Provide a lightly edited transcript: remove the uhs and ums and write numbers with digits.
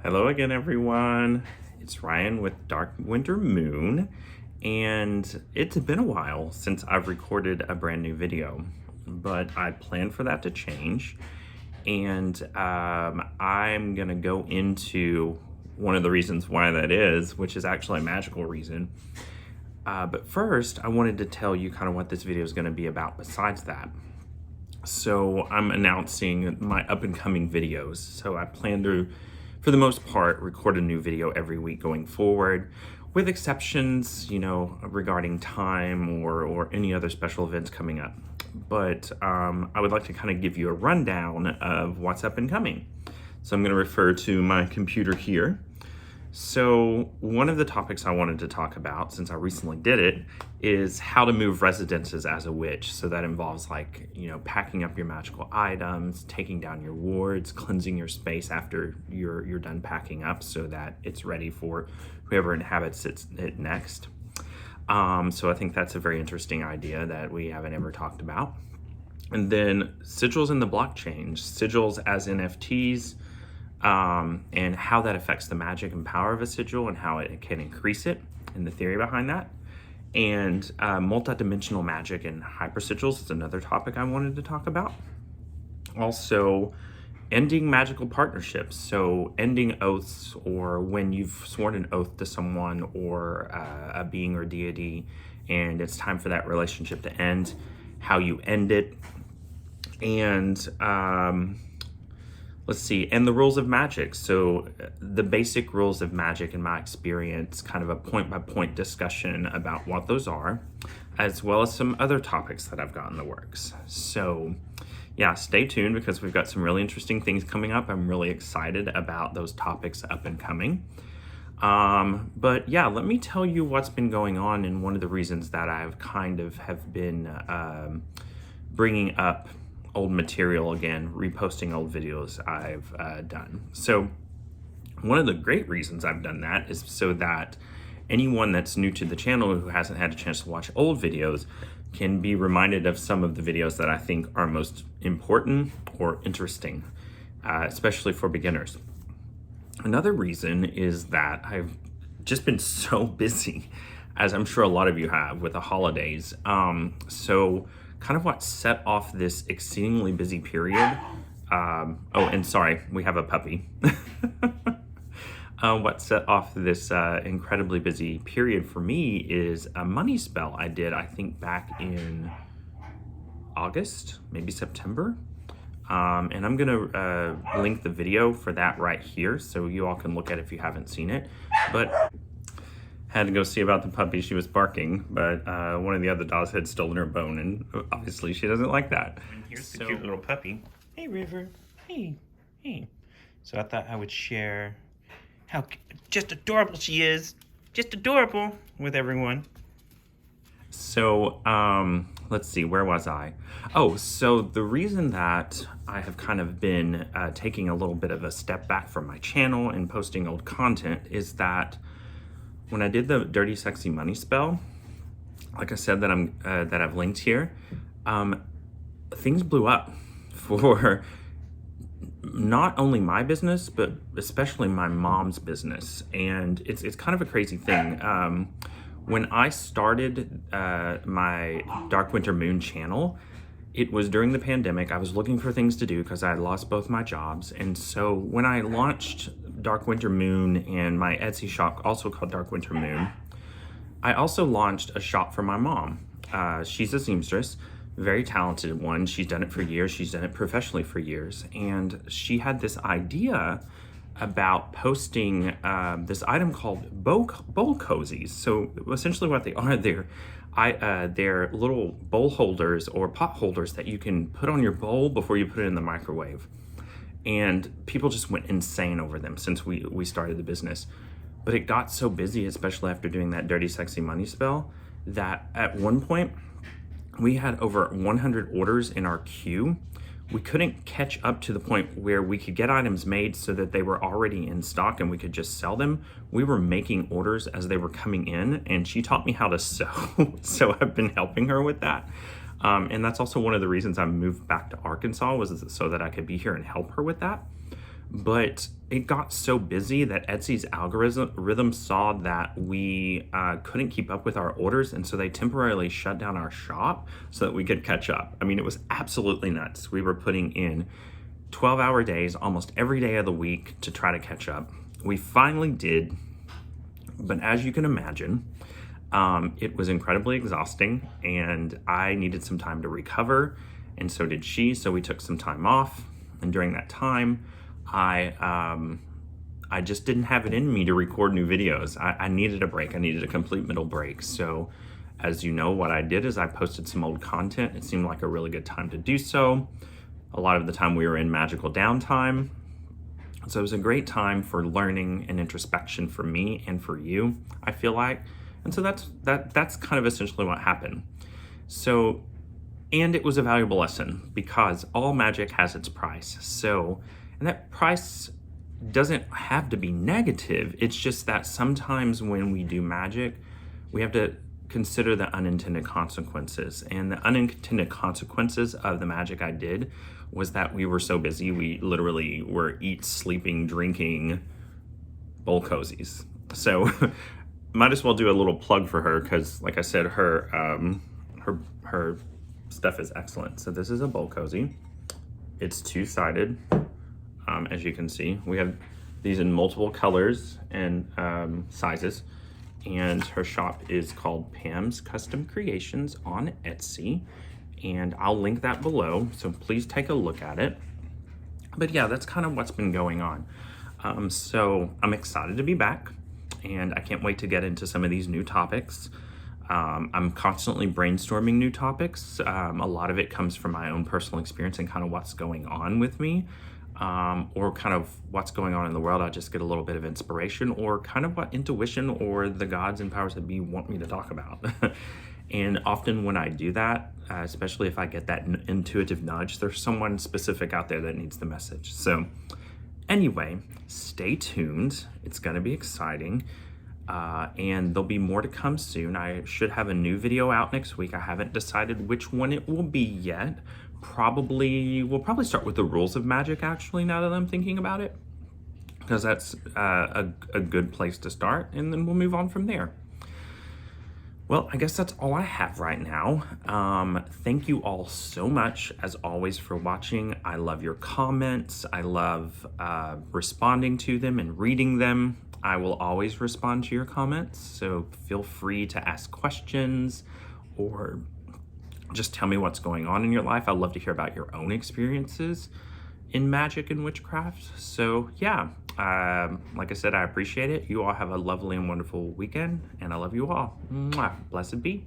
Hello again, everyone. It's Ryan with Dark Winter Moon, and it's been a while since I've recorded a brand new video, but I plan for that to change, and I'm gonna go into one of the reasons why that is, which is actually a magical reason. But first, I wanted to tell you kind of what this video is going to be about besides that. So I'm announcing my up and coming videos. So I plan to, for the most part, record a new video every week going forward, with exceptions, regarding time or any other special events coming up. But I would like to kind of give you a rundown of what's up and coming. So I'm going to refer to my computer here. So one of the topics I wanted to talk about, since I recently did it, is how to move residences as a witch. So that involves packing up your magical items, taking down your wards, cleansing your space after you're done packing up so that it's ready for whoever inhabits it next. So I think that's a very interesting idea that we haven't ever talked about. And then sigils in the blockchain, sigils as NFTs, and how that affects the magic and power of a sigil and how it can increase it, and the theory behind that. And multidimensional magic and hyper sigils is another topic I wanted to talk about. Also, ending magical partnerships, so ending oaths, or when you've sworn an oath to someone or a being or deity and it's time for that relationship to end, how you end it. And let's see, and the rules of magic. So the basic rules of magic, in my experience, kind of a point-by-point discussion about what those are, as well as some other topics that I've got in the works. So yeah, stay tuned because we've got some really interesting things coming up. I'm really excited about those topics up and coming. But yeah, let me tell you what's been going on, and one of the reasons that I've kind of have been bringing up old material again, reposting old videos I've done. So one of the great reasons I've done that is so that anyone that's new to the channel who hasn't had a chance to watch old videos can be reminded of some of the videos that I think are most important or interesting, especially for beginners. Another reason is that I've just been so busy, as I'm sure a lot of you have, with the holidays. So kind of what set off this exceedingly busy period. Oh, and sorry, we have a puppy. What set off this incredibly busy period for me is a money spell I did, I think, back in August, maybe September. And I'm gonna link the video for that right here so you all can look at it if you haven't seen it. But had to go see about the puppy. She was barking, but one of the other dogs had stolen her bone, and obviously she doesn't like that. And here's the cute little puppy. Hey, River. Hey. So I thought I would share how just adorable she is. Just adorable with everyone. So let's see, where was I? Oh, so the reason that I have kind of been taking a little bit of a step back from my channel and posting old content is that when I did the Dirty Sexy Money spell, like I said that I've linked here, things blew up for not only my business, but especially my mom's business. And it's kind of a crazy thing. When I started my Dark Winter Moon channel, it was during the pandemic. I was looking for things to do because I had lost both my jobs. And so when I launched Dark Winter Moon and my Etsy shop, also called Dark Winter Moon, I also launched a shop for my mom. She's a seamstress, very talented one. She's done it for years. She's done it professionally for years. And she had this idea about posting this item called bowl cozies. So essentially what they are, they're little bowl holders or pot holders that you can put on your bowl before you put it in the microwave. And people just went insane over them since we started the business. But it got so busy, especially after doing that Dirty Sexy Money spell, that at one point we had over 100 orders in our queue. We couldn't catch up to the point where we could get items made so that they were already in stock and we could just sell them. We were making orders as they were coming in, and she taught me how to sew. So I've been helping her with that. And that's also one of the reasons I moved back to Arkansas, was so that I could be here and help her with that. But it got so busy that Etsy's algorithm saw that we couldn't keep up with our orders, and so they temporarily shut down our shop so that we could catch up. I mean, it was absolutely nuts. We were putting in 12-hour days almost every day of the week to try to catch up. We finally did, but as you can imagine, it was incredibly exhausting, and I needed some time to recover, and so did she. So we took some time off, and during that time, I just didn't have it in me to record new videos. I needed a break. I needed a complete middle break. So as you know, what I did is I posted some old content. It seemed like a really good time to do so. A lot of the time we were in magical downtime. So it was a great time for learning and introspection for me and for you, I feel like. And so that's kind of essentially what happened. So, and it was a valuable lesson because all magic has its price. So, and that price doesn't have to be negative. It's just that sometimes when we do magic, we have to consider the unintended consequences. And the unintended consequences of the magic I did was that we were so busy, we literally were sleeping, drinking bowl cozies. So might as well do a little plug for her because, like I said, her stuff is excellent. So this is a bowl cozy. It's two-sided. As you can see, we have these in multiple colors and sizes, and her shop is called Pam's Custom Creations on Etsy, and I'll link that below, so please take a look at it. But yeah, that's kind of what's been going on. So I'm excited to be back, and I can't wait to get into some of these new topics. I'm constantly brainstorming new topics. A lot of it comes from my own personal experience and kind of what's going on with me. Or kind of what's going on in the world. I just get a little bit of inspiration or kind of what intuition or the gods and powers that be want me to talk about. And often when I do that, especially if I get that intuitive nudge, there's someone specific out there that needs the message. So anyway, stay tuned. It's going to be exciting. And there'll be more to come soon. I should have a new video out next week. I haven't decided which one it will be yet. We'll probably start with the rules of magic, actually, now that I'm thinking about it, because that's a good place to start, and then we'll move on from there. Well, I guess that's all I have right now. Thank you all so much, as always, for watching. I love your comments. I love responding to them and reading them. I will always respond to your comments, so feel free to ask questions or just tell me what's going on in your life. I'd love to hear about your own experiences in magic and witchcraft. So yeah, like I said, I appreciate it. You all have a lovely and wonderful weekend, and I love you all. Mwah. Blessed be.